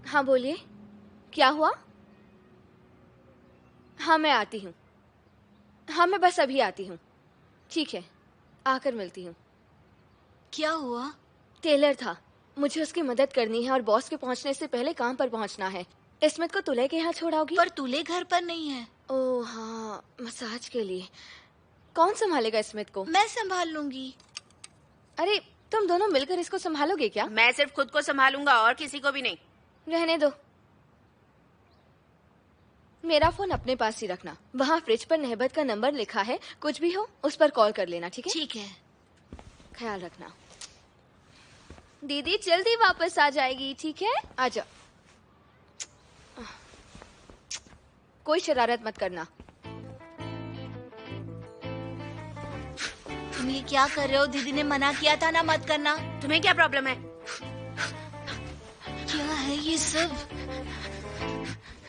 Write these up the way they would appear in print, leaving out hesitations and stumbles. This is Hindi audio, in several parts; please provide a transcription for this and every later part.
हाँ बोलिए, क्या हुआ? हाँ मैं आती हूँ। हाँ मैं बस अभी आती हूँ। ठीक है, आकर मिलती हूँ। क्या हुआ? टेलर था, मुझे उसकी मदद करनी है और बॉस के पहुँचने से पहले काम पर पहुँचना है। इस्मत को तुले के यहाँ छोड़ाओगी? पर तुले घर पर नहीं है। ओह हाँ, मसाज के लिए। कौन संभालेगा इस्मत को? मैं संभाल लूंगी। अरे तुम दोनों मिलकर इसको संभालोगे क्या? मैं सिर्फ खुद को संभालूंगा और किसी को भी नहीं। रहने दो। मेरा फोन अपने पास ही रखना। वहाँ फ्रिज पर नहबत का नंबर लिखा है, कुछ भी हो उस पर कॉल कर लेना, ठीक है? ठीक है। ख्याल रखना। दीदी जल्दी वापस आ जाएगी, ठीक है? आजा। कोई शरारत मत करना। तुम ये क्या कर रहे हो? दीदी ने मना किया था ना मत करना। तुम्हें क्या प्रॉब्लम है? क्या है ये सब?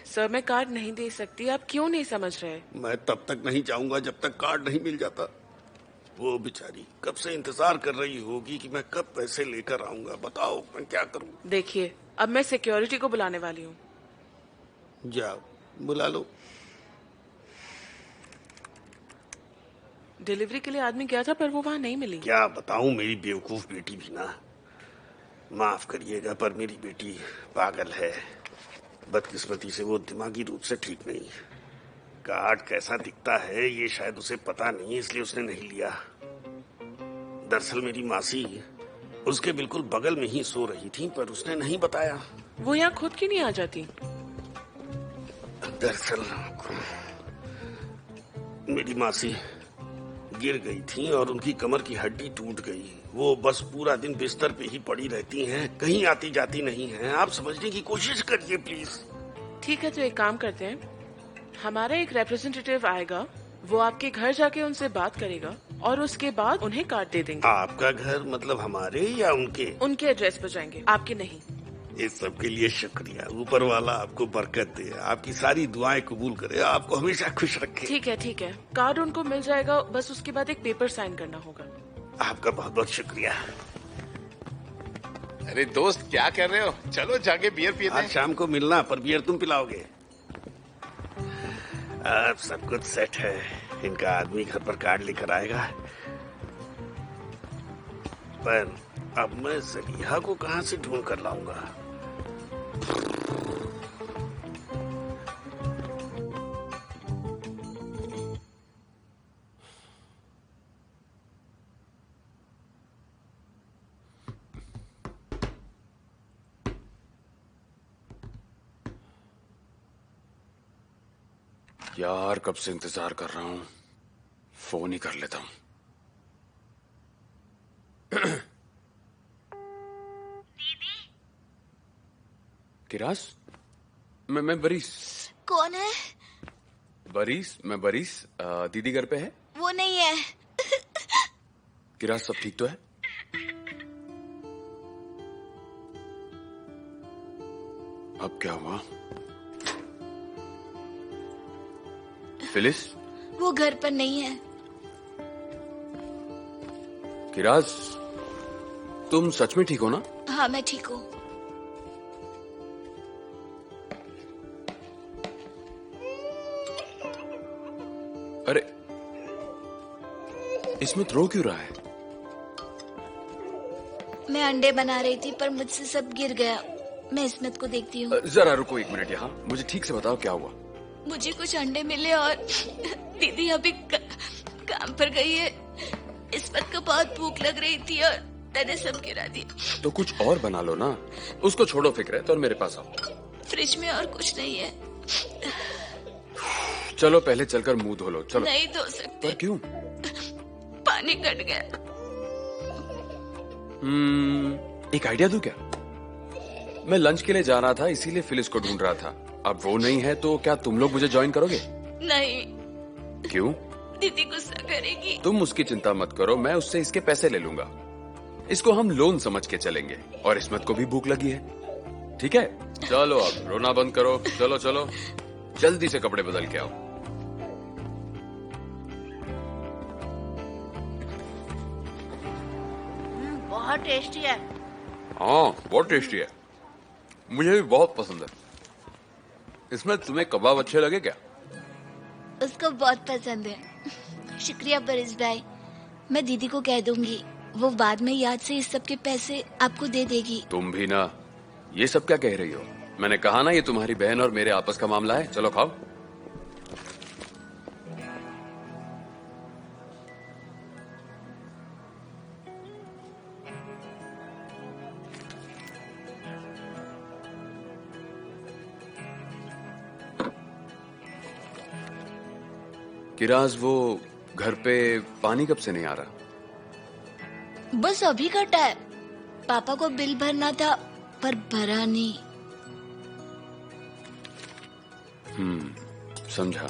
सर मैं कार्ड नहीं दे सकती। आप क्यों नहीं समझ रहे? मैं तब तक नहीं जाऊंगा जब तक कार्ड नहीं मिल जाता। वो बेचारी कब से इंतजार कर रही होगी कि मैं कब पैसे लेकर आऊंगा। बताओ मैं क्या करूं? देखिए, अब मैं सिक्योरिटी को बुलाने वाली हूँ। जाओ बुला लो। डिलीवरी के लिए आदमी गया था पर वो वहाँ नहीं मिली। क्या बताऊं, मेरी बेवकूफ बेटी भी ना, माफ करिएगा पर मेरी बेटी पागल है। बदकिस्मती से वो दिमागी रूप से ठीक नहीं। कार्ड कैसा दिखता है ये शायद उसे पता नहीं, इसलिए उसने नहीं लिया। दरअसल मेरी मासी उसके बिल्कुल बगल में ही सो रही थी पर उसने नहीं बताया। वो यहाँ खुद क्यों नहीं आ जाती? दरअसल मेरी मासी गिर गई थी और उनकी कमर की हड्डी टूट गई। वो बस पूरा दिन बिस्तर पे ही पड़ी रहती हैं, कहीं आती जाती नहीं हैं। आप समझने की कोशिश करिए प्लीज। ठीक है, तो एक काम करते हैं, हमारा एक रिप्रेजेंटेटिव आएगा, वो आपके घर जाके उनसे बात करेगा और उसके बाद उन्हें कार्ड दे देंगे। आपका घर मतलब हमारे या उनके? उनके एड्रेस पर जाएंगे, आपके नहीं। इस सब के लिए शुक्रिया। ऊपर वाला आपको बरकत दे, आपकी सारी दुआएं कबूल करे, आपको हमेशा खुश रखे। ठीक है ठीक है, कार्ड उनको मिल जाएगा, बस उसके बाद एक पेपर साइन करना होगा। आपका बहुत बहुत शुक्रिया। अरे दोस्त क्या कर रहे हो? चलो जाके बियर पीते हैं। आज शाम को मिलना, पर बियर तुम पिलाओगे। अब सब कुछ सेट है। इनका आदमी घर पर कार्ड लेकर आएगा, पर अब मैं जलीहा को कहां से ढूंढ कर लाऊंगा? यार कब से इंतजार कर रहा हूं, फोन ही कर लेता हूं। दीदी। किरास, मैं बरीस। कौन है? मैं बरीस। दीदी घर पे है? वो नहीं है। किरास सब ठीक तो है? अब क्या हुआ? फिलिस? वो घर पर नहीं है। किरास, तुम सच में ठीक हो ना? हाँ मैं ठीक हूँ। अरे इस्मत रो क्यों रहा है? मैं अंडे बना रही थी पर मुझसे सब गिर गया। मैं इस्मत को देखती हूँ। जरा रुको एक मिनट यहाँ, मुझे ठीक से बताओ क्या हुआ। मुझे कुछ अंडे मिले और दीदी अभी काम पर गई है। इस्मत को बहुत भूख लग रही थी और मैंने सब गिरा दिया। तो कुछ और बना लो ना। उसको छोड़ो फिक्र और मेरे पास आओ। फ्रिज में और कुछ नहीं है। चलो पहले चलकर मुंह धो लो। चलो। नहीं धो सकते। पर क्यों? पानी कट गया। एक आइडिया दूं क्या? मैं लंच के लिए जा रहा था, इसीलिए फिलिस को ढूंढ रहा था। अब वो नहीं है तो क्या तुम लोग मुझे ज्वाइन करोगे? नहीं। क्यों? दीदी गुस्सा करेगी। तुम उसकी चिंता मत करो, मैं उससे इसके पैसे ले लूंगा। इसको हम लोन समझ के चलेंगे। और इस्मत को भी भूख लगी है। ठीक है, चलो अब रोना बंद करो। चलो चलो जल्दी से कपड़े बदल के आओ। बहुत टेस्टी है। हाँ बहुत टेस्टी है। मुझे भी बहुत पसंद है। इसमें तुम्हें कबाब अच्छे लगे क्या? उसको बहुत पसंद है। शुक्रिया परिस भाई, मैं दीदी को कह दूंगी, वो बाद में याद से इस सब के पैसे आपको दे देगी। तुम भी ना, ये सब क्या कह रही हो? मैंने कहा ना ये तुम्हारी बहन और मेरे आपस का मामला है। चलो खाओ। किराज, वो घर पे पानी कब से नहीं आ रहा? बस अभी कटा है। पापा को बिल भरना था पर भरा नहीं। समझा।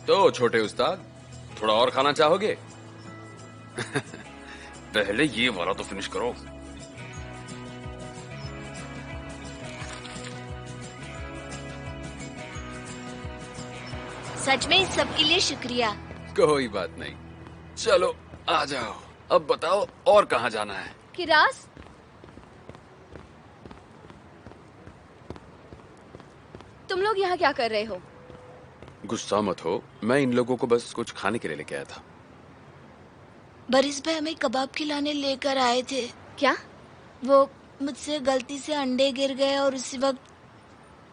तो छोटे उस्ताद, थोड़ा और खाना चाहोगे? पहले ये वाला तो फिनिश करो। सच में इस सब के लिए शुक्रिया। कोई बात नहीं, चलो आ जाओ। अब बताओ और कहाँ जाना है? किराज, तुम लोग यहाँ क्या कर रहे हो? गुस्सा मत हो, मैं इन लोगों को बस कुछ खाने के लिए लेके आया था। बरिस भाई हमें कबाब खिलाने लेकर आए थे। क्या? वो मुझसे गलती से अंडे गिर गए और उसी वक्त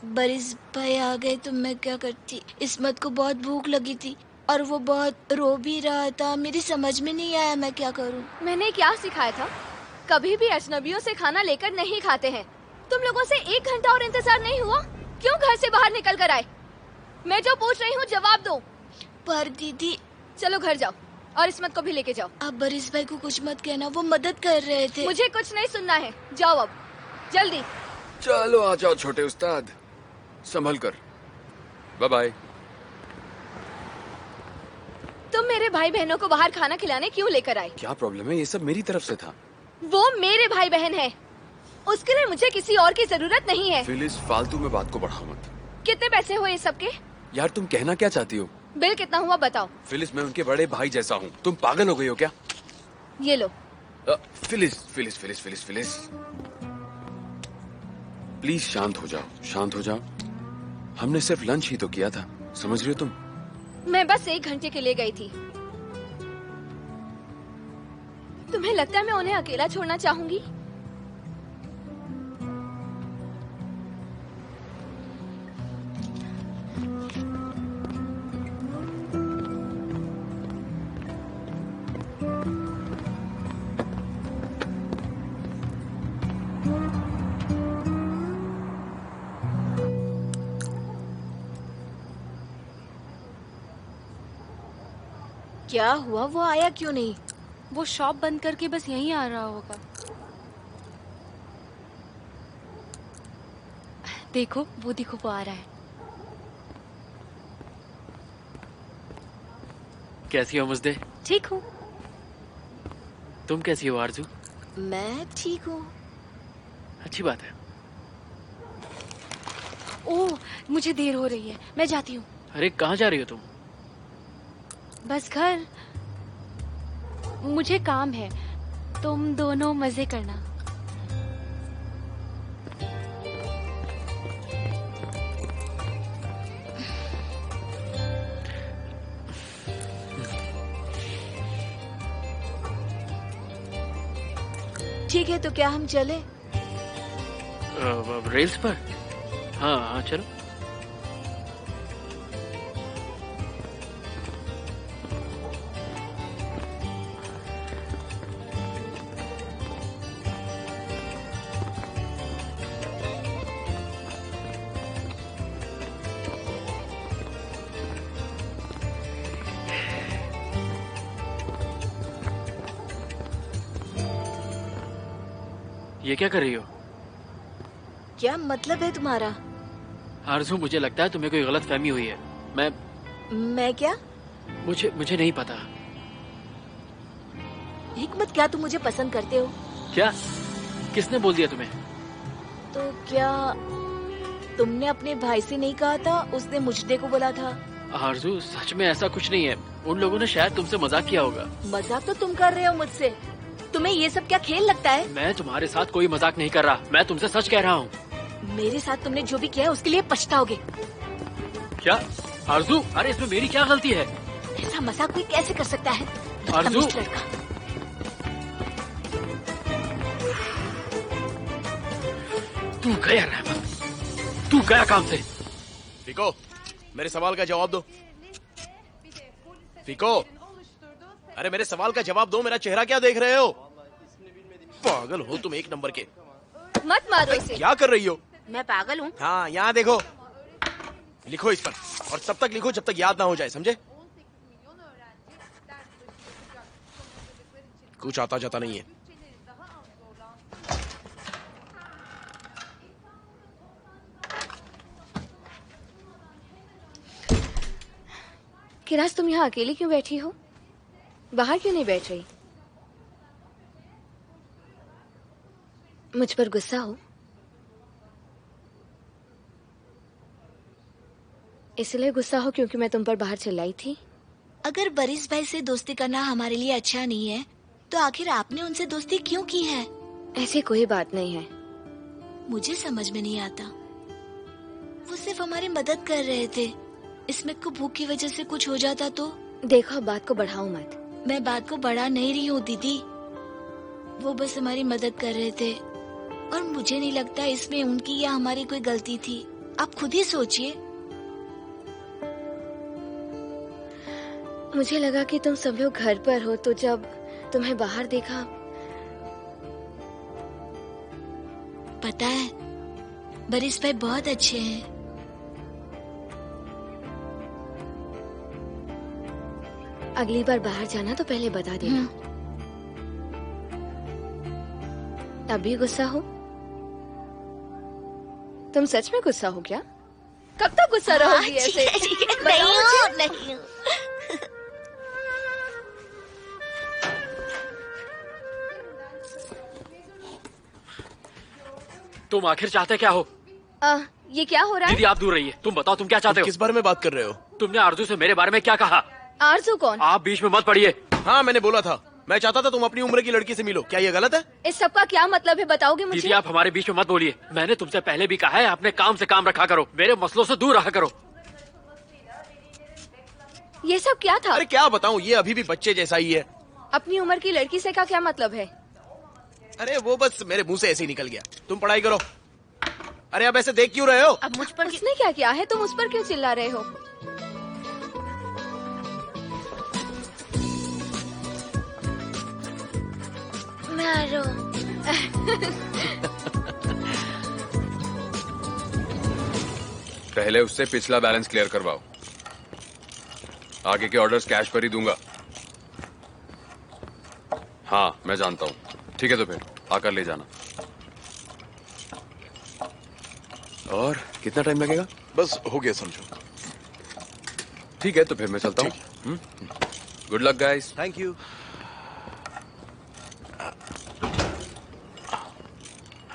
बरिस भाई आ गए तो मैं क्या करती। इस्मत को बहुत भूख लगी थी और वो बहुत रो भी रहा था। मेरी समझ में नहीं आया मैं क्या करूं। मैंने क्या सिखाया था? कभी भी अजनबियों से खाना लेकर नहीं खाते हैं। तुम लोगों से 1 घंटा और इंतजार नहीं हुआ? क्यों घर से बाहर निकल कर आए? मैं जो पूछ रही हूँ जवाब दो। पर दीदी, चलो घर जाओ और इस्मत को भी लेके जाओ। आप बरिस भाई को कुछ मत कहना, वो मदद कर रहे थे। मुझे कुछ नहीं सुनना है, जाओ अब जल्दी। चलो आ जाओ छोटे उस्ताद, संभल कर। Bye bye. तुम मेरे भाई बहनों को बाहर खाना खिलाने क्यों लेकर आए? क्या प्रॉब्लम है? ये सब मेरी तरफ से था। वो मेरे भाई बहन है, उसके लिए मुझे किसी और की जरूरत नहीं है। फिलिस, फालतू में बात को बढ़ाओ मत। कितने पैसे हुए इस सब के? यार तुम कहना क्या चाहती हो? बिल कितना हुआ बताओ। फिलिस, मैं उनके बड़े भाई जैसा हूँ। तुम पागल हो गई हो क्या? ये लो। Phyllis Phyllis Phyllis Phyllis Phyllis, please शांत हो जाओ, शांत हो जाओ। हमने सिर्फ लंच ही तो किया था, समझ रही हो तुम? मैं बस 1 घंटे के लिए गई थी। तुम्हें लगता है मैं उन्हें अकेला छोड़ना चाहूंगी? क्या हुआ? वो आया क्यों नहीं? वो शॉप बंद करके बस यहीं आ रहा होगा। देखो वो आ रहा है। कैसी हो मुझदे? ठीक हूँ। तुम कैसी हो आरजू? मैं ठीक हूँ। अच्छी बात है। ओह, मुझे देर हो रही है, मैं जाती हूँ। अरे कहाँ जा रही हो तुम? बस घर, मुझे काम है। तुम दोनों मजे करना। ठीक है, तो क्या हम चले? रेल्स पर? हाँ हाँ चलो। ये क्या कर रही हो? क्या मतलब है तुम्हारा? आरजू, मुझे लगता है तुम्हें कोई गलत फहमी हुई है। मैं क्या? मुझे नहीं पता। हिकमत, क्या तुम मुझे पसंद करते हो? क्या? किसने बोल दिया तुम्हें? तो क्या तुमने अपने भाई से नहीं कहा था? उसने मुझदे को बोला था। आरजू, सच में ऐसा कुछ नहीं है। उन लोगों ने शायद तुमसे मजाक किया होगा। मजाक तो तुम कर रहे हो मुझसे। तुम्हें ये सब क्या खेल लगता है? मैं तुम्हारे साथ कोई मजाक नहीं कर रहा, मैं तुमसे सच कह रहा हूँ। मेरे साथ तुमने जो भी किया है उसके लिए पछताओगे। क्या आरजू? अरे इसमें मेरी क्या गलती है? ऐसा मजाक कोई कैसे कर सकता है? आरजू! बदतमीज लड़का। तू गया रहमत, तू गया काम से। फिको, मेरे सवाल का जवाब दो। फिको, अरे मेरे सवाल का जवाब दो। मेरा चेहरा क्या देख रहे हो? पागल हो तुम एक नंबर के। मत मारो इसे। क्या कर रही हो? मैं पागल हूँ? हाँ, यहाँ देखो। लिखो इस पर, और तब तक लिखो जब तक याद ना हो जाए, समझे? कुछ आता जाता नहीं है। किराज, तुम यहाँ अकेली क्यों बैठी हो? बाहर क्यों नहीं बैठ रही? मुझ पर गुस्सा हो? इसलिए गुस्सा हो क्योंकि मैं तुम पर बाहर चिल्लाई थी? अगर बरिस भाई से दोस्ती करना हमारे लिए अच्छा नहीं है, तो आखिर आपने उनसे दोस्ती क्यों की है? ऐसी कोई बात नहीं है। मुझे समझ में नहीं आता। वो सिर्फ हमारी मदद कर रहे थे। इसमें को भूख की वजह से कुछ हो जाता तो? देखो, अब बात को बढ़ाओ मत। मैं बात को बढ़ा नहीं रही हूँ दीदी। वो बस हमारी मदद कर रहे थे, और मुझे नहीं लगता इसमें उनकी या हमारी कोई गलती थी। आप खुद ही सोचिए। मुझे लगा कि तुम सब लोग घर पर हो, तो जब तुम्हें बाहर देखा। पता है, बरिस भाई बहुत अच्छे हैं। अगली बार बाहर जाना तो पहले बता देना। अभी गुस्सा हो? तुम सच में गुस्सा हो क्या? कब तक गुस्सा रहोगी ऐसे? नहीं हूँ, नहीं हूँ। तुम आखिर चाहते क्या हो? ये क्या हो रहा है? दीदी आप दूर रहिए। तुम बताओ तुम क्या चाहते हो? किस बारे में बात कर रहे हो? तुमने आरजू से मेरे बारे में क्या कहा? आरजू कौन? आप बीच में मत पड़िए। हाँ, मैंने बोला था। मैं चाहता था तुम अपनी उम्र की लड़की से मिलो। क्या ये गलत है? इस सब का क्या मतलब है, बताओगे मुझे? दीदी आप हमारे बीच में मत बोलिए। मैंने तुमसे पहले भी कहा है, अपने काम से काम रखा करो, मेरे मसलों से दूर रहा करो। ये सब क्या था? अरे क्या बताऊं, ये अभी भी बच्चे जैसा ही है। अपनी उम्र की लड़की से का क्या मतलब है? अरे वो बस मेरे मुंह से ऐसे ही निकल गया। तुम पढ़ाई करो। अरे अब ऐसे देख क्यों रहे हो? अब मुझ पर उसने क्या किया है? तुम उस पर क्यों चिल्ला रहे हो? मारो। पहले उससे पिछला बैलेंस क्लियर करवाओ। आगे के ऑर्डर्स कैश पर ही दूंगा। हाँ मैं जानता हूँ। ठीक है तो फिर आकर ले जाना। और कितना टाइम लगेगा? बस हो गया समझो। ठीक है तो फिर मैं चलता हूँ। Good luck guys. Thank you.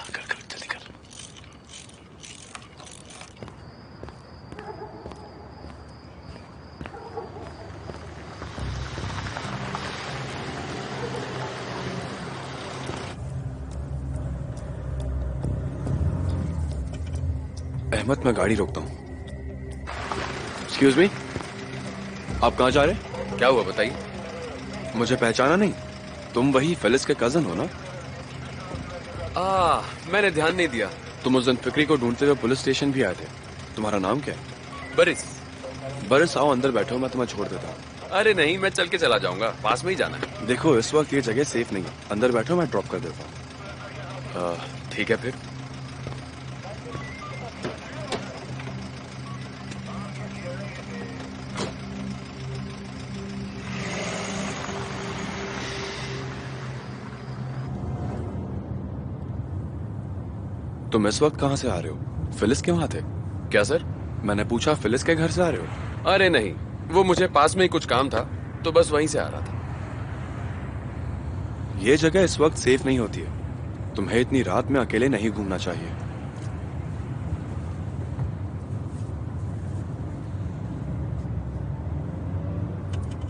कर जल्दी कर। अहमद मैं गाड़ी रोकता हूँ। एक्सक्यूज मी, आप कहाँ जा रहे? क्या हुआ बताइए। मुझे पहचाना नहीं? तुम वही फेलिस के कजन हो ना? मैंने ध्यान नहीं दिया। तुम उस दिन फिक्री को ढूंढते हुए पुलिस स्टेशन भी आए थे। तुम्हारा नाम क्या है? बरिस। बरिस आओ अंदर बैठो, मैं तुम्हें छोड़ देता हूँ। अरे नहीं, मैं चल के चला जाऊंगा, पास में ही जाना है। देखो इस वक्त ये जगह सेफ नहीं है, अंदर बैठो मैं ड्रॉप कर देता हूँ। ठीक है फिर। तुम इस वक्त कहाँ से आ रहे हो? फिलिस के वहाँ थे? क्या सर? मैंने पूछा फिलिस के घर से आ रहे हो? अरे नहीं, वो मुझे पास में ही कुछ काम था तो बस वहीं से आ रहा था। ये जगह इस वक्त सेफ नहीं होती है। तुम्हें इतनी रात में अकेले नहीं घूमना चाहिए।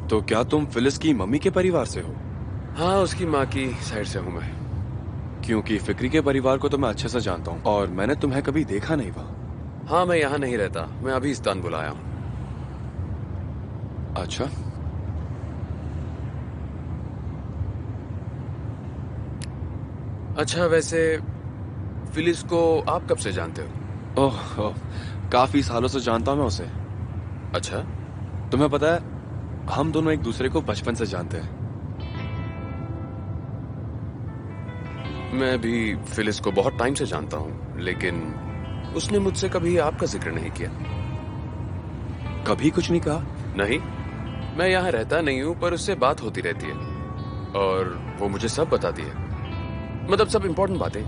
तो क्या तुम फिलिस की मम्मी के परिवार से हो? हाँ, उसकी माँ की साइड से हूँ मैं। क्योंकि फिक्री के परिवार को तो मैं अच्छे से जानता हूँ और मैंने तुम्हें कभी देखा नहीं वहाँ। हाँ, मैं यहाँ नहीं रहता, मैं अभी इस्तांबुल आया हूँ। अच्छा, अच्छा, वैसे फिलिस को आप कब से जानते हो? ओह, काफी सालों से जानता हूँ मैं उसे। अच्छा, तुम्हें पता है, हम दोनों एक दूसरे को बचपन से जानते हैं। मैं भी फिलिस को बहुत टाइम से जानता हूँ, लेकिन उसने मुझसे कभी आपका जिक्र नहीं किया। कभी कुछ नहीं कहा? नहीं, मैं यहाँ रहता नहीं हूँ, पर उससे बात होती रहती है और वो मुझे सब बताती है, मतलब सब इम्पोर्टेंट बातें।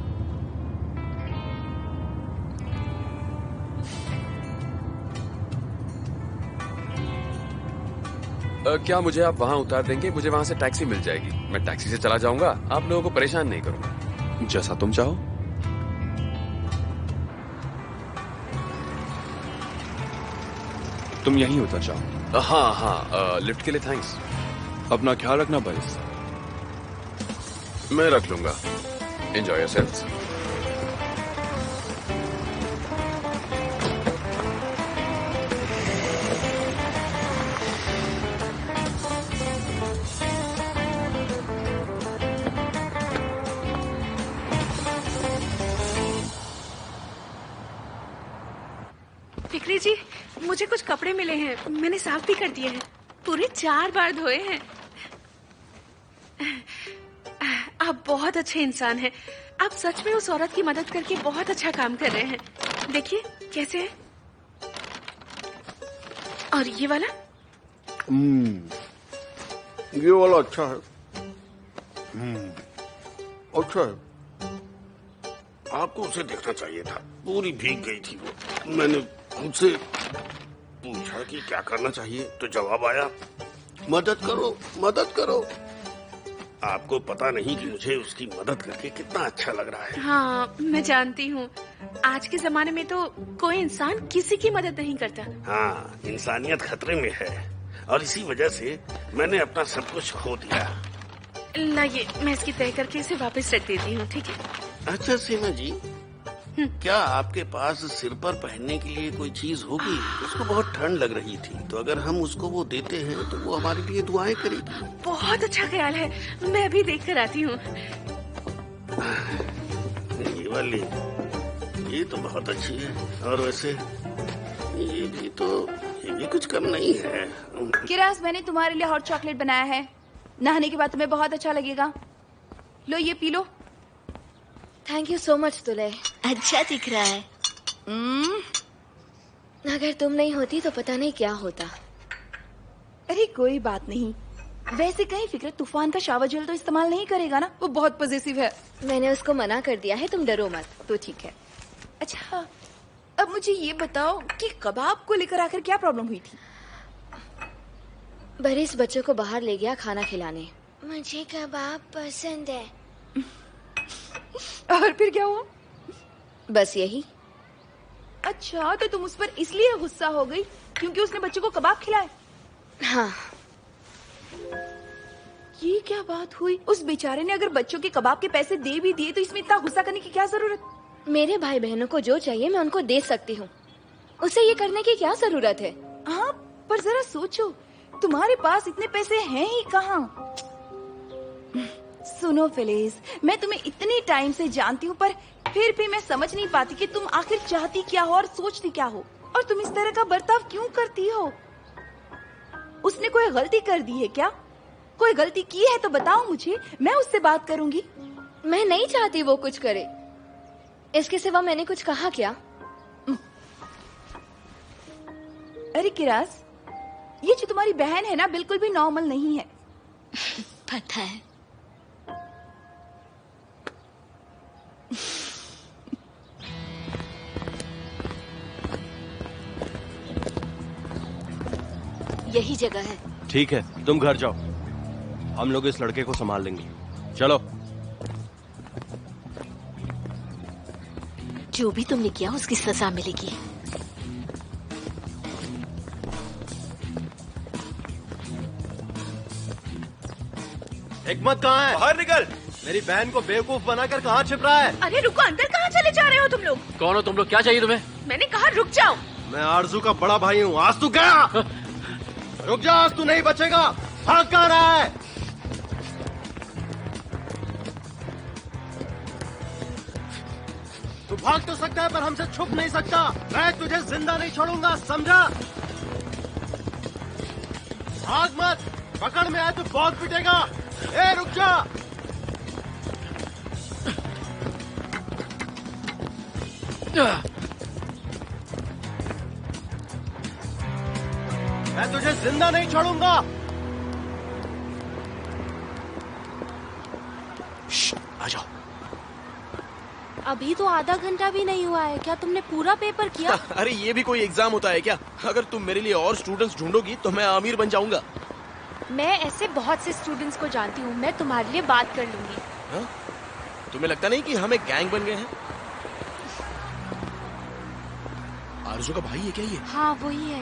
क्या मुझे आप वहां उतार देंगे? मुझे वहां से टैक्सी मिल जाएगी, मैं टैक्सी से चला जाऊंगा, आप लोगों को परेशान नहीं करूंगा। जैसा तुम चाहो। तुम यहीं उतर जाओ। हाँ हाँ, लिफ्ट के लिए थैंक्स। अपना ख्याल रखना बरिस। मैं रख लूंगा। Enjoy yourselves. फिक्री जी, मुझे कुछ कपड़े मिले हैं, मैंने साफ भी कर दिए हैं, पूरे 4 बार धोए हैं। आप बहुत अच्छे इंसान हैं। आप सच में उस औरत की मदद करके बहुत अच्छा काम कर रहे हैं। देखिए कैसे है। और ये वाला? ये वाला अच्छा है। अच्छा है। आपको उसे देखना चाहिए था, पूरी भीग गई थी वो। मैंने उनसे पूछा कि क्या करना चाहिए, तो जवाब आया, मदद करो, मदद करो। आपको पता नहीं कि मुझे उसकी मदद करके कितना अच्छा लग रहा है। हाँ, मैं जानती हूँ। आज के जमाने में तो कोई इंसान किसी की मदद नहीं करता। हाँ, इंसानियत खतरे में है और इसी वजह से मैंने अपना सब कुछ खो दिया। लाइए, मैं इसकी तय करके इसे वापस रख देती हूँ, ठीक है? अच्छा सीमा जी, क्या आपके पास सिर पर पहनने के लिए कोई चीज होगी? उसको बहुत ठंड लग रही थी, तो अगर हम उसको वो देते हैं तो वो हमारे लिए दुआएं करेगी। बहुत अच्छा ख्याल है, मैं अभी देख कर आती हूँ। ये वाली, ये तो बहुत अच्छी है, और वैसे ये भी कुछ कम नहीं है। किरास, मैंने तुम्हारे लिए हॉट चॉकलेट बनाया है, नहाने के बाद तुम्हें बहुत अच्छा लगेगा। लो ये P low. Thank you so much तुले। अच्छा दिख रहा है। अगर तुम नहीं होती तो पता नहीं क्या होता। अरे कोई बात नहीं। वैसे कहीं फिक्र तूफान का शावर जेल तो इस्तेमाल नहीं करेगा ना, वो बहुत पॉजिटिव है। मैंने उसको मना कर दिया है, तुम डरो मत। तो ठीक है। अच्छा, अब मुझे ये बताओ कि कबाब को लेकर आकर क्या प्रॉब्लम हुई थी? बरिस बच्चों को बाहर ले गया खाना खिलाने। मुझे कबाब पसंद है। और फिर क्या हुआ? बस यही। अच्छा, तो तुम उस पर इसलिए गुस्सा हो गई क्योंकि उसने बच्चों को कबाब खिलाए? हाँ। ये क्या बात हुई? उस बेचारे ने अगर बच्चों के कबाब के पैसे दे भी दिए तो इसमें इतना गुस्सा करने की क्या जरूरत? मेरे भाई बहनों को जो चाहिए मैं उनको दे सकती हूँ, उसे ये करने की क्या जरूरत है? हाँ, पर जरा सोचो, तुम्हारे पास इतने पैसे हैं ही कहाँ? सुनो फिलिस, मैं तुम्हें इतनी टाइम से जानती हूँ, पर फिर भी मैं समझ नहीं पाती कि तुम आखिर चाहती क्या हो और सोचती क्या हो, और तुम इस तरह का बर्ताव क्यों करती हो? उसने कोई गलती कर दी है क्या? कोई गलती की है तो बताओ मुझे, मैं उससे बात करूंगी। मैं नहीं चाहती वो कुछ करे, इसके सिवा मैंने कुछ कहा क्या? अरे किरास, ये जो तुम्हारी बहन है ना, बिल्कुल भी नॉर्मल नहीं है। पता है। यही जगह है। ठीक है, तुम घर जाओ, हम लोग इस लड़के को संभाल लेंगे। चलो। जो भी तुमने किया उसकी सजा मिलेगी। हिकमत कहाँ है? बाहर निकल। मेरी बहन को बेवकूफ बनाकर कहाँ छिप रहा है? अरे रुको, अंदर कहाँ चले जा रहे हो तुम लोग? कौन हो तुम लोग? क्या चाहिए तुम्हें? मैंने कहा रुक जाओ। मैं आरजू का बड़ा भाई हूँ। आज तू गया। रुक जा, आज तू नहीं बचेगा। भाग कहाँ रहा है? तू भाग तो सकता है पर हमसे छुप नहीं सकता। मैं तुझे जिंदा नहीं छोड़ूंगा, समझा? भाग मत, पकड़ में आए तो बहुत पिटेगा। ए रुक जा। मैं तुझे जिंदा नहीं छोड़ूंगा। आ जाओ। अभी तो आधा घंटा भी नहीं हुआ है, क्या तुमने पूरा पेपर किया? अरे ये भी कोई एग्जाम होता है क्या? अगर तुम मेरे लिए और स्टूडेंट्स ढूंढोगी तो मैं आमिर बन जाऊंगा। मैं ऐसे बहुत से स्टूडेंट्स को जानती हूँ, मैं तुम्हारे लिए बात कर लूंगी। हा? तुम्हें लगता नहीं कि हम एक गैंग बन गए हैं? आरजू का भाई है क्या ये? हाँ वही है।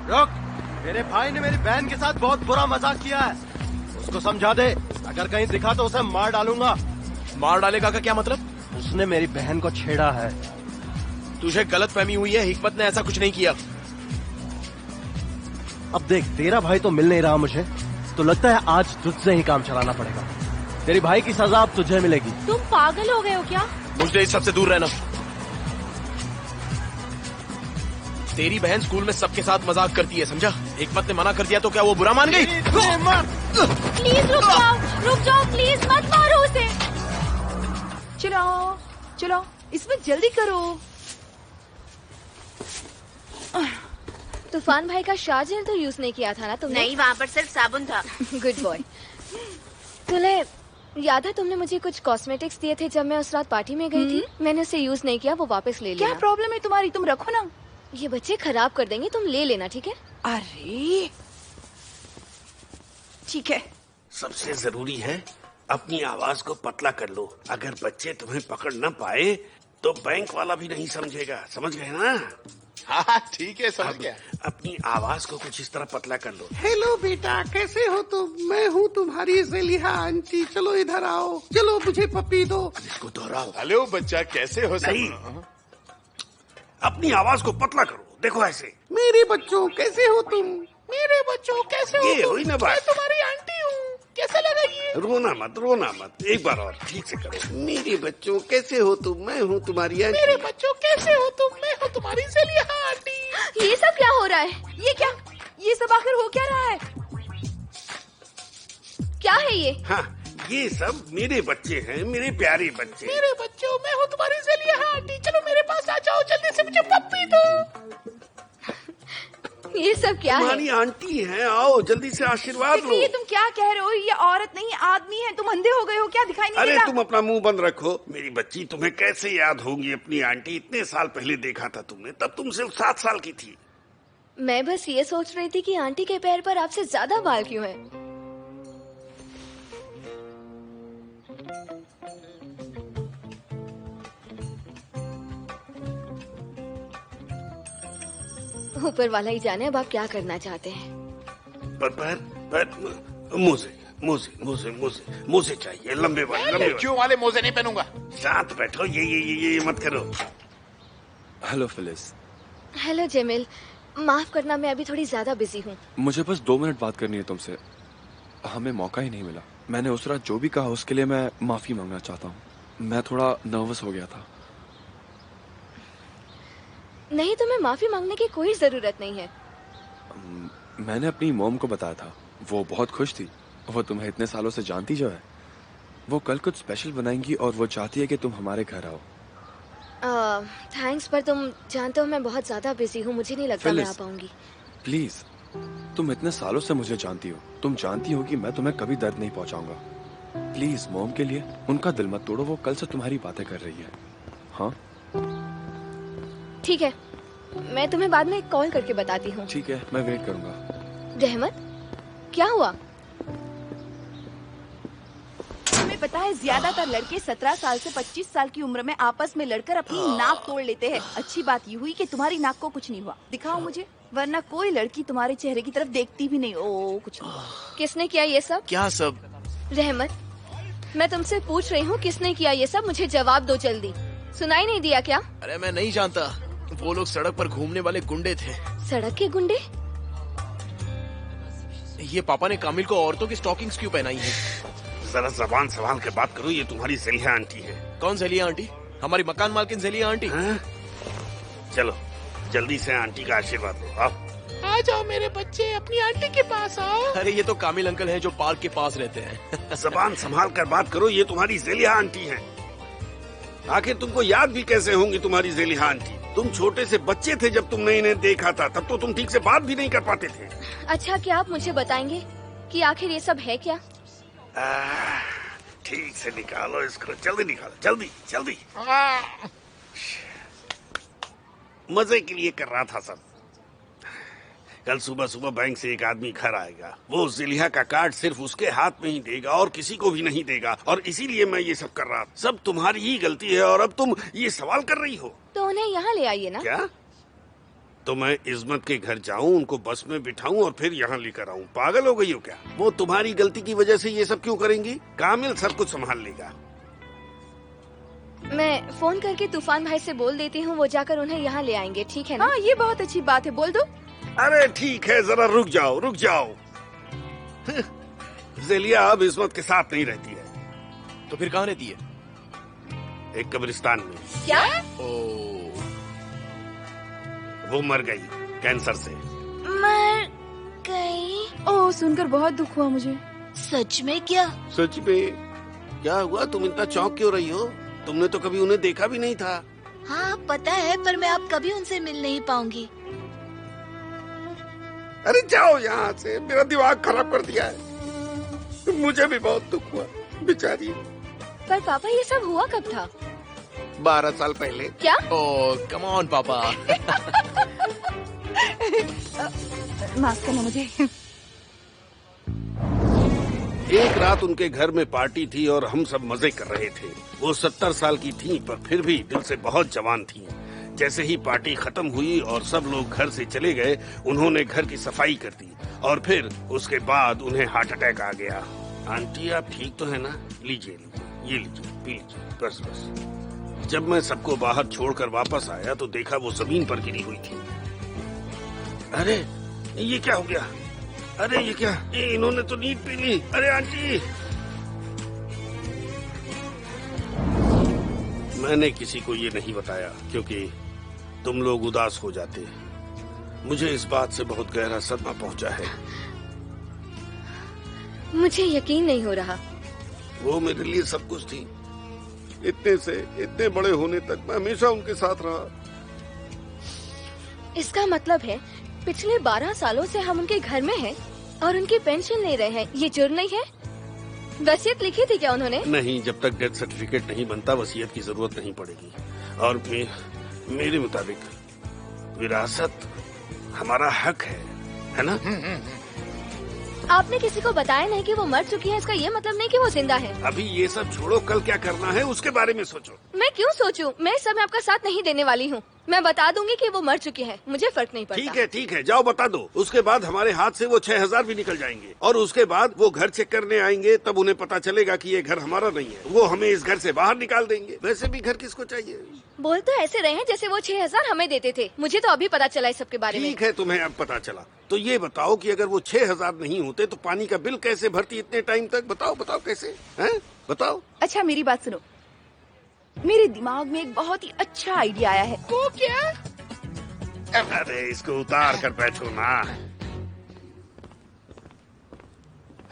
रुक, मेरे भाई ने मेरी बहन के साथ बहुत बुरा मजाक किया है। उसको समझा दे, अगर कहीं दिखा तो उसे मार डालूंगा। मार डालेगा का क्या मतलब? उसने मेरी बहन को छेड़ा है। तुझे गलत फहमी हुई है, हिकमत ने ऐसा कुछ नहीं किया। अब देख, तेरा भाई तो मिल नहीं रहा मुझे, तो लगता है आज तुझसे ही काम चलाना पड़ेगा। तेरी भाई की सजा अब तुझे मिलेगी। तुम पागल हो गए हो क्या? मुझे इस सबसे दूर रहना। तेरी बहन स्कूल में सबके साथ मजाक करती है, समझा? हिकमत ने मना कर दिया तो क्या वो बुरा मान गई? प्लीज रुक जाओ प्लीज, मत मारो उसे। चलो चलो, इसमें जल्दी करो। तूफान भाई का शार्जर तो यूज नहीं किया था ना तुमने? नहीं, वहाँ पर सिर्फ साबुन था। Good boy. तुम्हें याद है तुमने मुझे कुछ कॉस्मेटिक्स दिए थे जब मैं उस रात पार्टी में गई थी? मैंने उसे यूज नहीं किया, वो वापस ले लिया। क्या प्रॉब्लम है तुम्हारी? तुम रखो ना। ये बच्चे खराब कर देंगे, तुम ले लेना, ठीक है? अरे ठीक है। सबसे जरूरी है अपनी आवाज को पतला कर लो। अगर बच्चे तुम्हें पकड़ न पाए तो बैंक वाला भी नहीं समझेगा, समझ गए ना? हाँ ठीक है, समझ गया। अपनी आवाज को कुछ इस तरह पतला कर लो। हेलो बेटा, कैसे हो तुम? मैं हूँ तुम्हारी ज़ेलिहा आंटी। चलो इधर आओ, चलो मुझे पप्पी दो। इसको दोहराओ। हेलो बच्चा, कैसे हो? नहीं, अपनी आवाज को पतला करो। देखो ऐसे। मेरे बच्चों कैसे हो तुम? मेरे बच्चों कैसे हो ये तुम? हुई ना बात। मैं तुम्हारी आंटी हूँ, कैसा लगा ये? रोना मत। एक बार और ठीक से करो। मेरे बच्चों कैसे हो तुम? मैं हूँ तुम्हारी आंटी। मेरे बच्चों कैसे हो तुम? मैं हूँ तुम्हारी ज़ेलिहा आंटी। ये सब क्या हो रहा है? ये क्या? ये सब आखिर हो क्या रहा है? क्या है ये? हाँ, ये सब मेरे बच्चे हैं, मेरे प्यारे बच्चे। मेरे बच्चों, मैं हूँ तुम्हारी ज़ेलिहा आंटी। चलो मेरे पास आ जाओ, जल्दी से मुझे पप्पी दो। ये सब क्या है? तुम्हारी आंटी है, आओ जल्दी से आशीर्वाद लो। ये तुम क्या कह रहे हो? ये औरत नहीं आदमी है। तुम अंधे हो गए हो क्या? दिखाई नहीं अरे देता? तुम अपना मुंह बंद रखो। मेरी बच्ची, तुम्हें कैसे याद होगी अपनी आंटी? इतने साल पहले देखा था तुमने, तब तुम सिर्फ 7 साल की थी। मैं बस ये सोच रही थी कि आंटी के पैर पर आपसे ज्यादा बाल क्यों हैं? ऊपर वाला ही जाने अब आप क्या करना चाहते हैं। पर मोजे चाहिए, लंबे वाले। क्यों वाले मोजे नहीं पहनूंगा। साथ बैठो। ये मत करो। Hello Phyllis. हेलो जेमिल, माफ करना मैं अभी थोड़ी ज्यादा बिजी हूँ। मुझे बस 2 मिनट बात करनी है तुमसे। हमें मौका ही नहीं मिला। मैंने उस रात जो भी कहा उसके लिए मैं माफी मांगना चाहता हूँ। मैं थोड़ा नर्वस हो गया था। नहीं, तुम्हें माफी मांगने की कोई जरूरत नहीं है। मैंने अपनी मॉम को बताया था, वो बहुत खुश थी। वो तुम्हें इतने सालों से जानती जो है। वो कल कुछ स्पेशल बनाएंगी और वो चाहती है कि तुम हमारे घर आओ। थैंक्स, पर तुम जानते हो मैं बहुत ज्यादा बिजी हूँ, मुझे नहीं लगता मैं आ पाऊंगी। प्लीज, तुम इतने सालों से मुझे जानती हो, तुम जानती हो कि मैं तुम्हें कभी दर्द नहीं पहुंचाऊंगा। प्लीज मॉम के लिए उनका दिल मत तोड़ो, वो कल से तुम्हारी बातें कर रही है। हाँ ठीक है, मैं तुम्हें बाद में कॉल करके बताती हूँ। ठीक है, मैं वेट करूंगा। रहमत, क्या हुआ? तुम्हें तुम्हें पता है ज्यादातर लड़के 17 साल से 25 साल की उम्र में आपस में लड़कर अपनी नाक तोड़ लेते हैं। अच्छी बात ये हुई कि तुम्हारी नाक को कुछ नहीं हुआ। दिखाओ मुझे, वरना कोई लड़की तुम्हारे चेहरे की तरफ देखती भी नहीं। ओ कुछ नहीं। किसने किया ये सब? क्या सब? रहमत, मैं तुमसे पूछ रही हूँ किसने किया ये सब, मुझे जवाब दो जल्दी। सुनाई नहीं दिया क्या? अरे मैं नहीं जानता, वो लोग सड़क पर घूमने वाले गुंडे थे। सड़क के गुंडे? ये पापा ने कामिल को औरतों की स्टॉकिंग्स क्यों पहनाई है? जरा जबान संभाल के बात करो, ये तुम्हारी ज़ेलिया आंटी है। कौन ज़ेलिया आंटी? हमारी मकान मालकिन ज़ेलिया आंटी। चलो जल्दी से आंटी का आशीर्वाद लो। आओ आ जाओ मेरे बच्चे, अपनी आंटी के पास आओ। अरे ये तो कामिल अंकल हैं जो पार्क के पास रहते हैं। जबान संभाल कर बात करो, ये तुम्हारी ज़ेलिया आंटी है। आखिर तुमको याद भी कैसे होंगी तुम्हारी ज़ेलिया आंटी? तुम छोटे से बच्चे थे जब तुमने इन्हें देखा था, तब तो तुम ठीक से बात भी नहीं कर पाते थे। अच्छा, क्या आप मुझे बताएंगे कि आखिर ये सब है क्या? ठीक से निकालो इसको, जल्दी निकालो, जल्दी जल्दी। मजे के लिए कर रहा था सब। कल सुबह सुबह बैंक से एक आदमी घर आएगा, वो ज़ेलिया का कार्ड सिर्फ उसके हाथ में ही देगा और किसी को भी नहीं देगा, और इसीलिए मैं ये सब कर रहा था। सब तुम्हारी ही गलती है और अब तुम ये सवाल कर रही हो। तो उन्हें यहाँ ले आइए ना। क्या? तो मैं इस्मत के घर जाऊं, उनको बस में बिठाऊं और फिर यहाँ लेकर आऊं? पागल हो गई हो क्या? वो तुम्हारी गलती की वजह से ये सब क्यों करेंगी? कामिल सब कुछ संभाल लेगा। मैं फोन करके तूफान भाई से बोल देती हूँ, वो जाकर उन्हें यहाँ ले आएंगे, ठीक है ना? हाँ, ये बहुत अच्छी बात है, बोल दो। अरे ठीक है, जरा रुक जाओ रुक जाओ। ज़ेलिया अब इस्मत के साथ नहीं रहती है। तो फिर कहाँ रहती है? एक कब्रिस्तान में। क्या? वो मर गई कैंसर से। मर गई? ओह, सुनकर बहुत दुख हुआ मुझे। सच में? क्या सच में? क्या हुआ, तुम इतना चौंक क्यों रही हो? तुमने तो कभी उन्हें देखा भी नहीं था। हाँ पता है, पर मैं अब कभी उनसे मिल नहीं पाऊंगी। अरे जाओ यहाँ से, मेरा दिमाग खराब कर दिया है। मुझे भी बहुत दुख हुआ बेचारी। पर पापा ये सब हुआ कब था? 12 साल पहले। क्या? ओह कम ऑन पापा। माफ करना मुझे। एक रात उनके घर में पार्टी थी और हम सब मजे कर रहे थे। वो 70 साल की थीं, पर फिर भी दिल से बहुत जवान थीं। जैसे ही पार्टी खत्म हुई और सब लोग घर से चले गए, उन्होंने घर की सफाई कर दी और फिर उसके बाद उन्हें हार्ट अटैक आ गया। आंटी आप ठीक तो है ना? लीजिए लीजिए, ये लीजिए, पी लीजिए, बस बस। जब मैं सबको बाहर छोड़कर वापस आया तो देखा वो जमीन पर गिरी हुई थी। अरे ये क्या हो गया? अरे ये क्या, इन्होंने तो नींद पी ली। अरे आंटी! मैंने किसी को ये नहीं बताया क्योंकि तुम लोग उदास हो जाते। मुझे इस बात से बहुत गहरा सदमा पहुंचा है। मुझे यकीन नहीं हो रहा। वो मेरे लिए सब कुछ थी। इतने से इतने बड़े होने तक मैं हमेशा उनके साथ रहा। इसका मतलब है पिछले 12 सालों से हम उनके घर में हैं और उनकी पेंशन ले रहे हैं। ये जुर्म नहीं है? वसीयत लिखी थी क्या उन्होंने? नहीं, जब तक डेथ सर्टिफिकेट नहीं बनता वसीयत की जरूरत नहीं पड़ेगी। और मेरे मुताबिक विरासत हमारा हक है ना? आपने किसी को बताया नहीं कि वो मर चुकी है, इसका ये मतलब नहीं कि वो जिंदा है। अभी ये सब छोड़ो, कल क्या करना है उसके बारे में सोचो। मैं क्यों सोचूं? मैं इस समय आपका साथ नहीं देने वाली हूँ। मैं बता दूंगी कि वो मर चुकी है, मुझे फर्क नहीं पड़ता। ठीक है, जाओ बता दो। उसके बाद हमारे हाथ से वो 6000 भी निकल जाएंगे और उसके बाद वो घर चेक करने आएंगे, तब उन्हें पता चलेगा कि ये घर हमारा नहीं है। वो हमें इस घर से बाहर निकाल देंगे। वैसे भी घर किसको चाहिए? बोल तो ऐसे रहे हैं जैसे वो 6000 हमें देते थे। मुझे तो अभी पता चला इस सब के बारे में। ठीक है, तुम्हें अब पता चला तो ये बताओ कि अगर वो 6000 नहीं होते तो पानी का बिल कैसे भरती इतने टाइम तक? बताओ कैसे हैं? बताओ। अच्छा मेरी बात सुनो, मेरे दिमाग में एक बहुत ही अच्छा आइडिया आया है। वो क्या? अरे इसको उतार कर बैठो ना।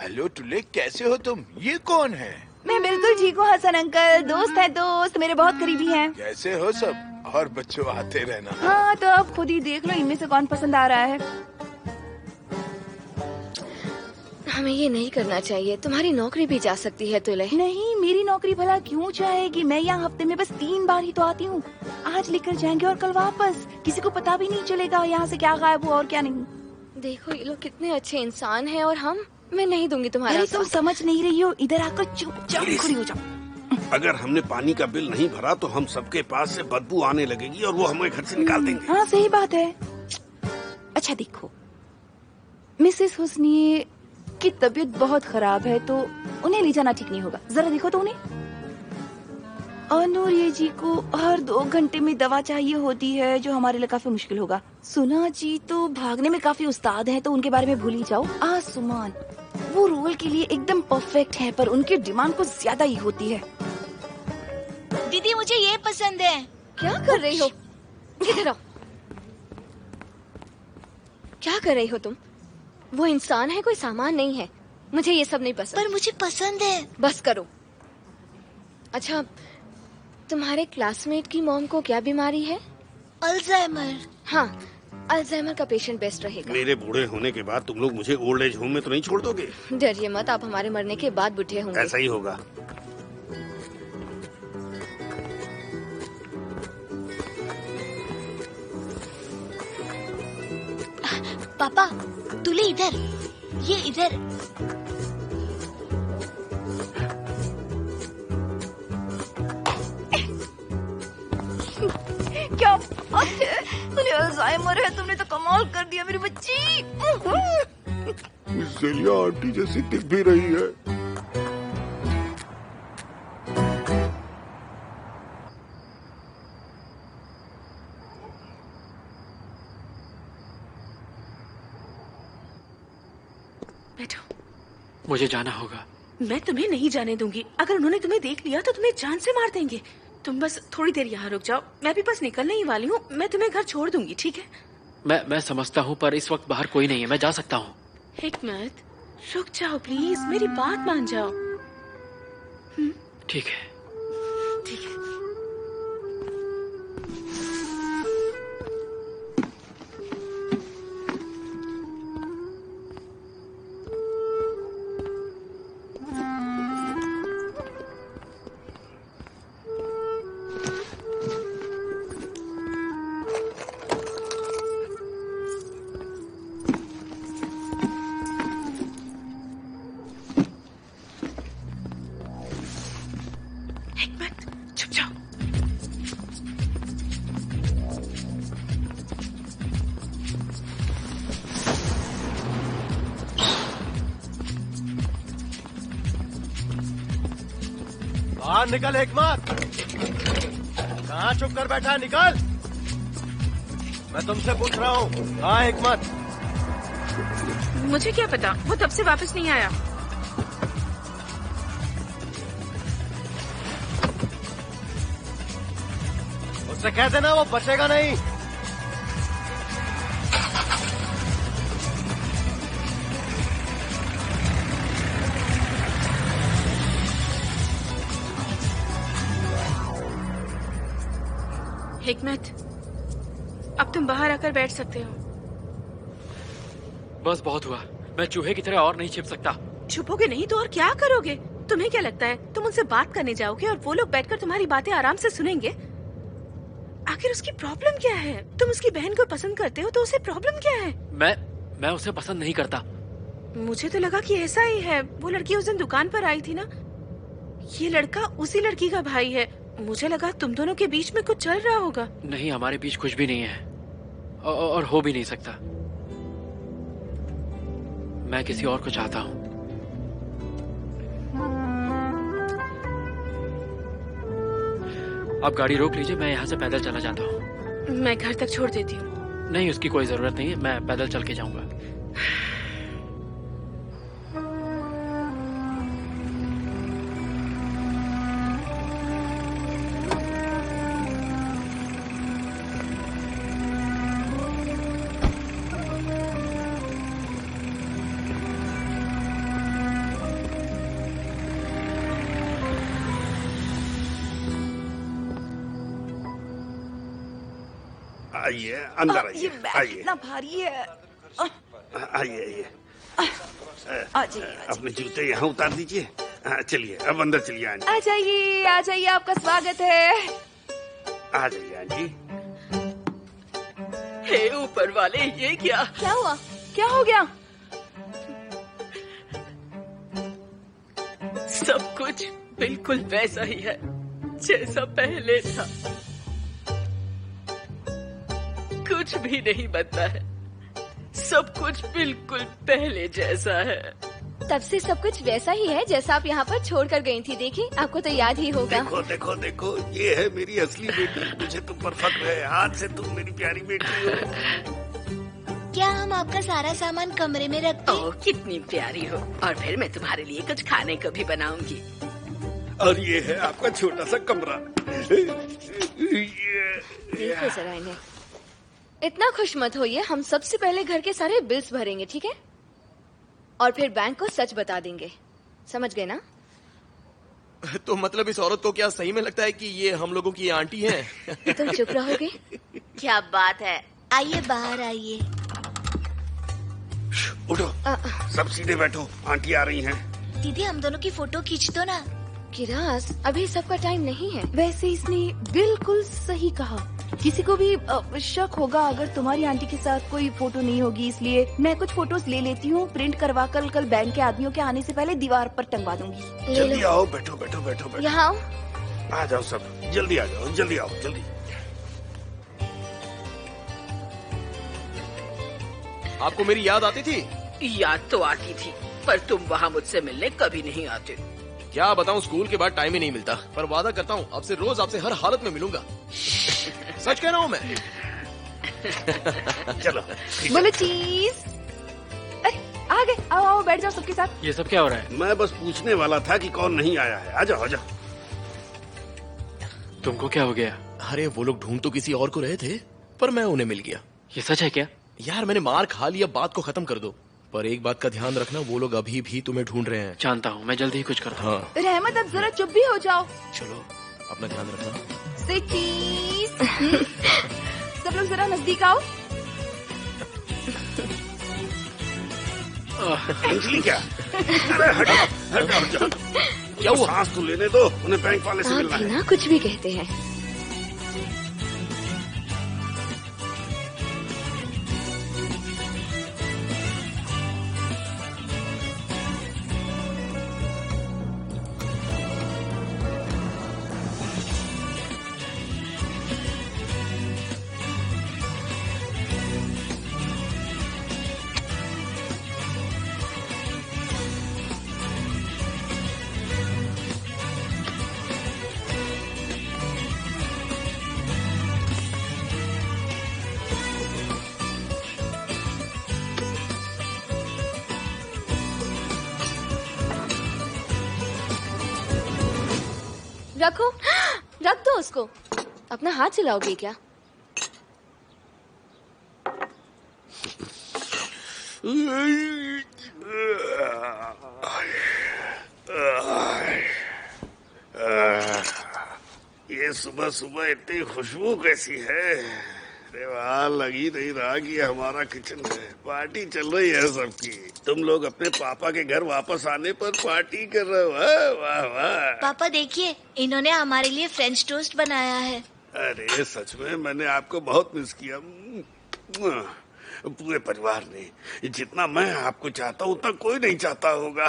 हेलो टुले, कैसे हो तुम? ये कौन है? मैं बिल्कुल ठीक हूँ हसन अंकल। दोस्त है दोस्त, मेरे बहुत करीबी हैं। कैसे हो सब? और बच्चों आते रहना। हाँ तो अब खुद ही देख लो इनमें से कौन पसंद आ रहा है। हमें ये नहीं करना चाहिए। तुम्हारी नौकरी भी जा सकती है तुले। नहीं, मेरी नौकरी भला क्यों जाएगी? मैं यहाँ हफ्ते में बस 3 बार ही तो आती हूँ। आज लेकर जाएंगे और कल वापस। किसी को पता भी नहीं चलेगा यहाँ से क्या गायब हुआ और क्या नहीं। देखो ये लोग कितने अच्छे इंसान हैं और हम मैं नहीं दूंगी तुम्हारा अरे तुम समझ नहीं रही हो, इधर आकर चुपचाप खड़ी हो जाओ। अगर हमने पानी का बिल नहीं भरा तो हम सबके पास से बदबू आने लगेगी और वो हमें घर से निकाल देंगे। हाँ सही बात है। अच्छा देखो, मिसेस हुस्नी की तबीयत बहुत खराब है तो उन्हें ले जाना ठीक नहीं होगा। जरा देखो तो उन्हें। और नूरिया जी को हर 2 घंटे में दवा चाहिए होती है, जो हमारे लिए काफी मुश्किल होगा। सुना जी तो भागने में काफी उस्ताद हैं, तो उनके बारे में भूल ही जाओ। आसमान वो रोल के लिए एकदम परफेक्ट है, पर उनकी डिमांड कुछ ज्यादा ही होती है। दीदी मुझे ये पसंद है। क्या कर रही हो? इधर आओ। क्या कर रही हो तुम? वो इंसान है, कोई सामान नहीं है। मुझे ये सब नहीं पसंद। पर मुझे पसंद है। बस करो। अच्छा, तुम्हारे क्लासमेट की मॉम को क्या बीमारी है? अल्जाइमर। हाँ, अल्जाइमर का पेशेंट बेस्ट रहेगा। मेरे बूढ़े होने के बाद तुम लोग मुझे ओल्ड एज होम में तो नहीं छोड़ दोगे? डरिए मत, आप हमारे मरने के बाद बूढ़े होंगे। ऐसा ही होगा। पापा तुले इधर, ये इधर। क्या बात है, तुझे अल्जाइमर है। तुमने तो कमाल कर दिया मेरी बच्ची। जेलिया आंटी जैसी दिख भी रही है। बैठो। मुझे जाना होगा। मैं तुम्हें नहीं जाने दूंगी। अगर उन्होंने तुम्हें देख लिया तो तुम्हें जान से मार देंगे। तुम बस थोड़ी देर यहाँ रुक जाओ, मैं भी बस निकलने ही वाली हूँ। मैं तुम्हें घर छोड़ दूंगी, ठीक है? मैं समझता हूँ, पर इस वक्त बाहर कोई नहीं है, मैं जा सकता हूँ। हिकमत, रुक जाओ प्लीज, मेरी बात मान जाओ। ठीक है। ठीक है। बाहर निकल हिकमत। कहाँ चुप कर बैठा है, निकल। मैं तुमसे पूछ रहा हूँ, कहाँ है हिकमत? मुझे क्या पता, वो तब से वापस नहीं आया। उससे कह देना वो बचेगा नहीं। हिकमत, अब तुम बाहर आकर बैठ सकते हो। बस बहुत हुआ, मैं चूहे की तरह और नहीं छिप सकता। छुपोगे नहीं तो और क्या करोगे? तुम्हें क्या लगता है तुम उनसे बात करने जाओगे और वो लोग बैठकर तुम्हारी बातें आराम से सुनेंगे? आखिर उसकी प्रॉब्लम क्या है? तुम उसकी बहन को पसंद करते हो तो उसे प्रॉब्लम क्या है? मैं उसे पसंद नहीं करता। मुझे तो लगा कि ऐसा ही है। वो लड़की उस दिन दुकान पर आई थी ना, ये लड़का उसी लड़की का भाई है। मुझे लगा तुम दोनों के बीच में कुछ चल रहा होगा। नहीं, हमारे बीच कुछ भी नहीं है और हो भी नहीं सकता। मैं किसी और को चाहता हूँ। आप गाड़ी रोक लीजिए, मैं यहाँ से पैदल चला जाता हूँ। मैं घर तक छोड़ देती हूँ। नहीं, उसकी कोई जरूरत नहीं है, मैं पैदल चल के जाऊंगा। आइए, अंदर आइए। ये बैग इतना भारी है। आइए आइए। आ जाइए। अपने जूते यहाँ उतार दीजिए। चलिए अब अंदर चलिए आंटी। आ जाइए, आपका स्वागत है। आ जाइए आंटी। हे ऊपर वाले, ये क्या? क्या हुआ? क्या हो गया? सब कुछ बिल्कुल वैसा ही है जैसा पहले था। कुछ भी नहीं बदला है, सब कुछ बिल्कुल पहले जैसा है। तब से सब कुछ वैसा ही है जैसा आप यहाँ पर छोड़कर गई थी। देखिए, आपको तो याद ही होगा। देखो देखो देखो, ये है मेरी असली बेटी। मुझे तुम पर फख्र है, आज से तुम मेरी प्यारी बेटी हो। क्या हम आपका सारा सामान कमरे में रखते? ओह, कितनी प्यारी हो। और फिर मैं तुम्हारे लिए कुछ खाने को भी बनाऊंगी। और ये है आपका छोटा सा कमरा। देखो जरा इन्हें, इतना खुश मत होइए। हम सबसे पहले घर के सारे बिल्स भरेंगे, ठीक है? और फिर बैंक को सच बता देंगे। समझ गए ना? तो मतलब इस औरत को क्या सही में लगता है कि ये हम लोगों की आंटी है? तुम चुप रहोगे? क्या बात है, आइए बाहर आइए। उठो, सब सीधे बैठो, आंटी आ रही हैं। दीदी, हम दोनों की फोटो खींच दो ना। किरास, अभी सबका टाइम नहीं है। वैसे इसने बिल्कुल सही कहा। किसी को भी शक होगा अगर तुम्हारी आंटी के साथ कोई फोटो नहीं होगी, इसलिए मैं कुछ फोटोज ले लेती हूँ, प्रिंट करवा कर कल बैंक के आदमियों के आने से पहले दीवार पर टंगवा दूंगी। जल्दी आओ, बैठो बैठो बैठो बैठो। यहाँ आओ। आ जाओ सब, जल्दी आ जाओ, जल्दी आओ, जल्दी। आपको मेरी याद आती थी? याद तो आती थी, पर तुम वहाँ मुझसे मिलने कभी नहीं आते। क्या बताऊं, स्कूल के बाद टाइम ही नहीं मिलता। पर वादा करता हूँ आपसे रोज आपसे हर हालत में मिलूंगा। सच कह रहा हूँ मैं। चलो बोले चीज। अरे आ गए, आओ आओ बैठ जाओ सबके साथ। ये सब क्या हो रहा है? मैं बस पूछने वाला था कि कौन नहीं आया है। आ जाओ आ जाओ। तुमको क्या हो गया? अरे वो लोग ढूंढ तो किसी और को रहे थे, पर मैं उन्हें मिल गया। ये सच है क्या? यार मैंने मार खा लिया, बात को खत्म कर दो। पर एक बात का ध्यान रखना, वो लोग अभी भी तुम्हें ढूंढ रहे हैं। जानता हूँ, मैं जल्दी ही कुछ करता हूँ। हाँ। रहमत, अब जरा चुप भी हो जाओ। चलो, अपना ध्यान रखना। से चीज। सब लोग जरा नजदीक आओ। अंजलि क्या? अरे हटाओ हटाओ, क्या हुआ? सांस तो लेने दो, उन्हें बैंक वाले से मिलना है। ना कुछ भी कहते हैं। रखो, रख दो उसको। अपना हाथ चलाओगे क्या? ये सुबह सुबह इतनी खुशबू कैसी है? अरे वाह, लगी नहीं रहा कि हमारा किचन है। पार्टी चल रही है सबकी। तुम लोग अपने पापा के घर वापस आने पर पार्टी कर रहे हो। वाह वाह। पापा देखिए, इन्होंने हमारे लिए फ्रेंच टोस्ट बनाया है। अरे सच में मैंने आपको बहुत मिस किया। पूरे परिवार ने। जितना मैं आपको चाहता हूँ उतना कोई नहीं चाहता होगा।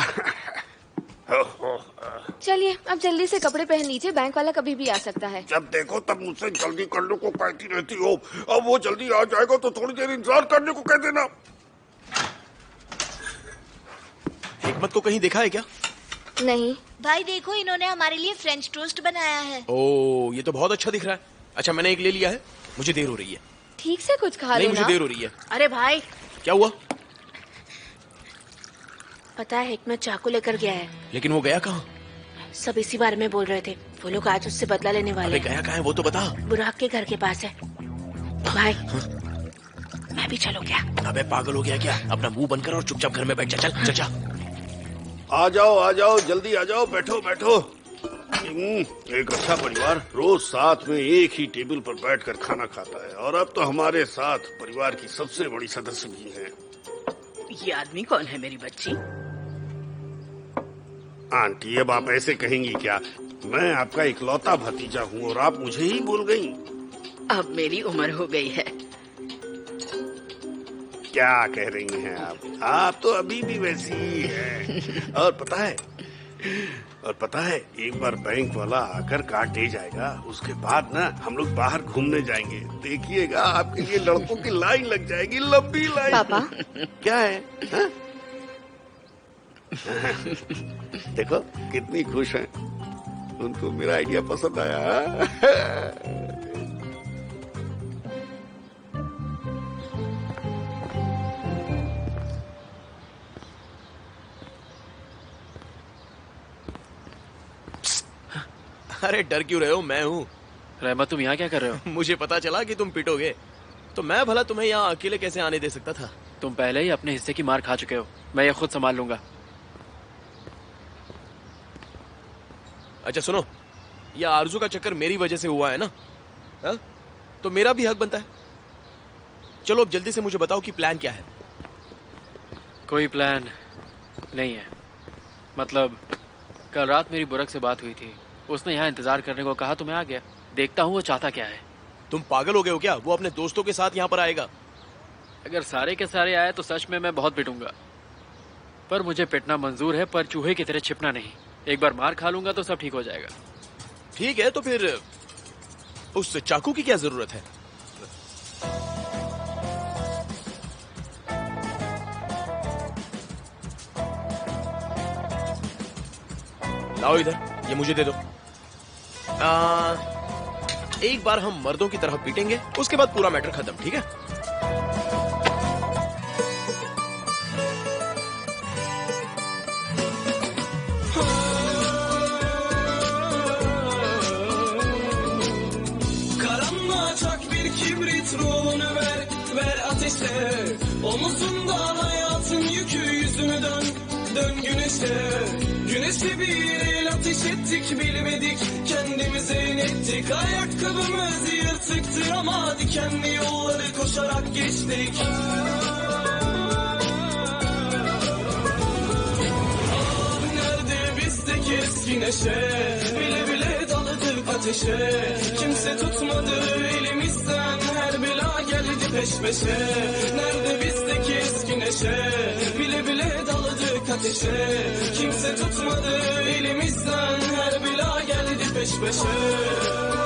चलिए अब जल्दी से कपड़े पहन लीजिए, बैंक वाला कभी भी आ सकता है। जब देखो तब मुझसे जल्दी करने को कहती रहती हो। अब वो जल्दी आ जाएगा तो थोड़ी देर इंतजार करने को कह देना। हिकमत को कहीं देखा है क्या? नहीं। भाई देखो, इन्होंने हमारे लिए फ्रेंच टोस्ट बनाया है। ओह, ये तो बहुत अच्छा दिख रहा है। अच्छा, मैंने एक ले लिया है। मुझे देर हो रही है। ठीक से कुछ खा लो ना। नहीं, मुझे देर हो रही है। अरे भाई, क्या हुआ? पता है हिकमत चाकू लेकर गया है। लेकिन वो गया कहाँ? सब इसी बारे में बोल रहे थे। वो लोग आज उससे बदला लेने वाले। अबे गया कहाँ है वो तो बता। बुराक के घर के पास है। भाई मैं भी चलो क्या? अबे पागल हो गया क्या? अपना मुंह बंद कर और चुपचाप घर में बैठ जा। चल चल जा। आ जाओ जल्दी आ जाओ, बैठो बैठो। एक अच्छा परिवार रोज साथ में एक ही टेबल पर बैठकर खाना खाता है। और अब तो हमारे साथ परिवार की सबसे बड़ी सदस्य भी है। ये आदमी कौन है मेरी बच्ची? आंटी, अब आप ऐसे कहेंगी क्या? मैं आपका इकलौता भतीजा हूँ और आप मुझे ही भूल गई। अब मेरी उम्र हो गई है। क्या कह रही हैं आप? आप तो अभी भी वैसी ही हैं। और पता है, और पता है, एक बार बैंक वाला आकर कार्ड ले जाएगा, उसके बाद ना हम लोग बाहर घूमने जाएंगे। देखिएगा, आपके लिए लड़कों की लाइन लग जाएगी, लंबी लाइन। पापा क्या है हा? देखो कितनी खुश हैं। उनको मेरा आइडिया पसंद आया। अरे डर क्यों रहे हो, मैं हूँ। रहमत, तुम यहाँ क्या कर रहे हो? मुझे पता चला कि तुम पिटोगे, तो मैं भला तुम्हें यहाँ अकेले कैसे आने दे सकता था। तुम पहले ही अपने हिस्से की मार खा चुके हो, मैं ये खुद संभाल लूंगा। अच्छा सुनो, यह आरजू का चक्कर मेरी वजह से हुआ है ना, हा? तो मेरा भी हक बनता है। चलो अब जल्दी से मुझे बताओ कि प्लान क्या है। कोई प्लान नहीं है। मतलब कल रात मेरी बुरक से बात हुई थी, उसने यहाँ इंतजार करने को कहा तो मैं आ गया। देखता हूँ वो चाहता क्या है। तुम पागल हो गए हो क्या? वो अपने दोस्तों के साथ यहाँ पर आएगा। अगर सारे के सारे आए तो सच में मैं बहुत पिटूंगा, पर मुझे पिटना मंजूर है, पर चूहे की तरह छिपना नहीं। एक बार मार खा लूंगा तो सब ठीक हो जाएगा। ठीक है, तो फिर उस चाकू की क्या जरूरत है? लाओ इधर, ये मुझे दे दो। एक बार हम मर्दों की तरह पीटेंगे, उसके बाद पूरा मैटर खत्म, ठीक है? Karanlığa çak bir kibrit, ruhunu ver ateşe. Omuzunda hayatın yükü, yüzünü dön güneşe. Güneşe bir el ateş ettik, bilmedik kendimize inettik. Ayakkabımız yırtıktı ama dikenli yolları koşarak geçtik. Ah nerede bizdeki eski neşe, bile bile daladık ateşe. Kimse tutmadı elimizden, her bela geldi peş peşe. Nerede bizdeki eski neşe, bile bile daladık ateşe. Kimse tutmadı elimizden, her bela geldi peş peşe.